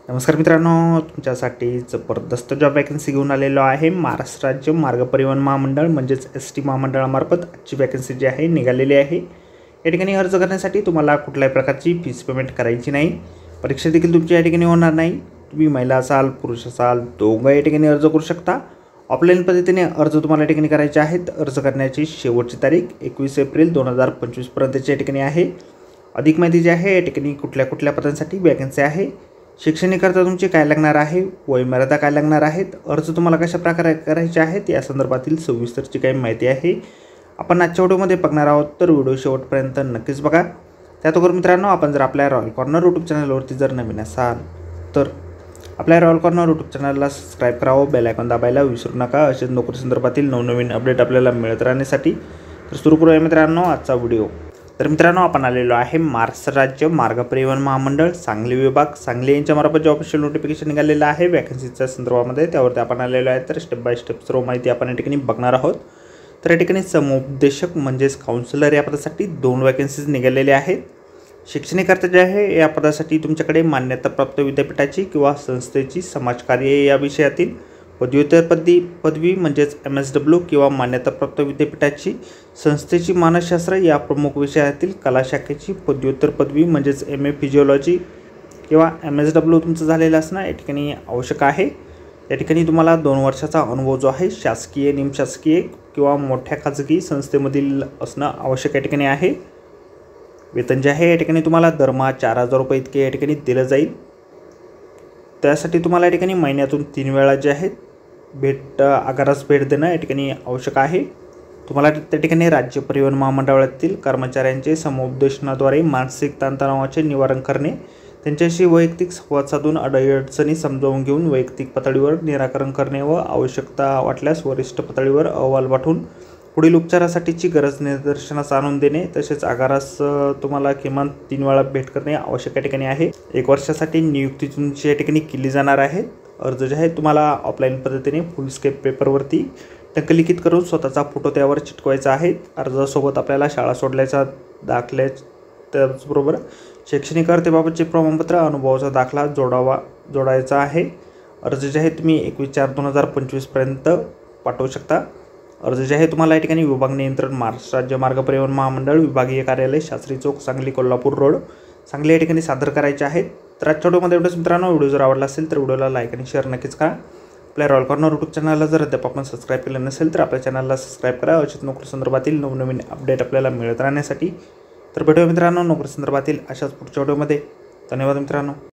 नमस्कार मित्रांनो, तुमच्यासाठी जबरदस्त जॉब वॅकन्सी घेऊन आलेलो आहे। महाराष्ट्र राज्य मार्ग परिवहन महामंडळ म्हणजेच एस टी महामंडळामार्फत आजची वॅकन्सी जी आहे निघालेली आहे। या ठिकाणी अर्ज करण्यासाठी तुम्हाला कुठल्याही प्रकारची फीस पेमेंट करायची नाही। परीक्षा देखील तुमची या ठिकाणी होणार नाही। तुम्ही महिला असाल पुरुष असाल दोघं या ठिकाणी अर्ज करू शकता। ऑफलाईन पद्धतीने अर्ज तुम्हाला या ठिकाणी करायचे आहेत। अर्ज करण्याची शेवटची तारीख 21 एप्रिल 2025 पर्यंतची या ठिकाणी आहे। अधिक माहिती जी आहे या ठिकाणी कुठल्या पदांसाठी वॅकन्सी आहे, शैक्षणिककरता तुमची काय लागणार आहे, वयोमर्यादा काय लागणार आहेत, अर्ज तुम्हाला कशा प्रकारे करायचे आहेत या संदर्भातील सविस्तरची काही माहिती आहे आपण आजच्या व्हिडिओमध्ये बघणार आहोत। तर व्हिडिओ शेवटपर्यंत नक्कीच बघा। त्याचबरोबर मित्रांनो, आपण जर आपल्या रॉयल कॉर्नर यूट्यूब चॅनलवरती जर नवीन असाल तर आपल्या रॉयल कॉर्नर यूट्यूब चॅनलला सबस्क्राईब करावं, बेल आयकॉन दाबायला विसरू नका। असेच नोकरी संदर्भातील नवनवीन अपडेट आपल्याला मिळत राहण्यासाठी। तर सुरू करूया मित्रांनो आजचा व्हिडिओ। तर मित्रांनो, आपण आलेलो आहे महाराष्ट्र राज्य मार्ग परिवहन महामंडळ सांगली विभाग सांगली यांच्यामार्फत जे ऑफिशियल नोटिफिकेशन निघालेलं आहे वॅकन्सीच्या संदर्भामध्ये, त्यावरती आपण आलेलो आहे। तर स्टेप बाय स्टेप सर्व माहिती आपण या ठिकाणी बघणार आहोत। तर या ठिकाणी समुपदेशक म्हणजेच काउन्सिलर या पदासाठी 2 वॅकन्सीज निघालेल्या आहेत। शैक्षणिककरता जे आहे या पदासाठी तुमच्याकडे मान्यताप्राप्त विद्यापीठाची किंवा संस्थेची समाजकार्य या विषयातील पदव्युत्तर पदवी म्हणजेच MSW किंवा मान्यताप्राप्त विद्यापीठाची संस्थेची मानसशास्त्र या प्रमुख विषयातील कला शाखेची पदव्युत्तर पदवी म्हणजेच MA फिजिओलॉजी किंवा MSW तुमचं झालेलं असणं या ठिकाणी आवश्यक आहे। या ठिकाणी तुम्हाला 2 वर्षाचा अनुभव जो आहे शासकीय निमशासकीय किंवा मोठ्या खाजगी संस्थेमधील असणं आवश्यक या ठिकाणी आहे। वेतन जे आहे या ठिकाणी तुम्हाला दरमहा 4000 रुपये इतके या ठिकाणी दिलं जाईल। त्यासाठी तुम्हाला या ठिकाणी महिन्यातून 3 वेळा जे आहेत आगारास भेट देणं या ठिकाणी आवश्यक आहे। तुम्हाला त्या ठिकाणी राज्य परिवहन महामंडळातील कर्मचाऱ्यांचे समुपदेशनाद्वारे मानसिक ताणतणावाचे निवारण करणे, त्यांच्याशी वैयक्तिक संवाद साधून अडचणी समजावून घेऊन वैयक्तिक पातळीवर निराकरण करणे व आवश्यकता वाटल्यास वरिष्ठ पातळीवर अहवाल पाठवून पुढील उपचारासाठीची गरज निदर्शनास आणून देणे, तसेच आगारास तुम्हाला किमान 3 वेळा भेट करणे आवश्यक या ठिकाणी आहे। 1 वर्षासाठी नियुक्ती तुमची या ठिकाणी केली जाणार आहे। अर्ज जे आहे तुम्हाला ऑफलाईन पद्धतीने फुल स्केप पेपरवरती टंकलिखित करून स्वतःचा फोटो त्यावर चिटकवायचा आहे। अर्जासोबत आपल्याला शाळा सोडल्याचा दाखल्या त्याचबरोबर शैक्षणिक अर्हतेबाबतचे प्रमाणपत्र, अनुभवाचा दाखला जोडायचा आहे। अर्ज जे आहे तुम्ही 21/4/2025 पर्यंत पाठवू शकता। अर्ज जे आहे तुम्हाला या ठिकाणी विभाग नियंत्रण महाराष्ट्र राज्य मार्ग परिवहन महामंडळ विभागीय कार्यालय शास्त्री चौक सांगली कोल्हापूर रोड सांगली या ठिकाणी सादर करायचे आहेत। तर आजच्या व्हिडिओमध्ये एवढंच मित्रांनो। व्हिडिओ जर आवडला असेल तर व्हिडिओला लाईक आणि शेअर नक्कीच करा। आपल्या रॉयल कॉर्नर यूट्यूब चॅनलला जर अद्याप आपण सबस्क्राईब केलं नसेल तर आपल्या चॅनलला सबस्क्राईब करा। अशाच नोकरी संदर्भातील नवनवीन अपडेट आपल्याला मिळत राहण्यासाठी। तर भेटूया मित्रांनो नोकरी संदर्भातील अशाच पुढच्या व्हिडिओमध्ये। धन्यवाद मित्रांनो।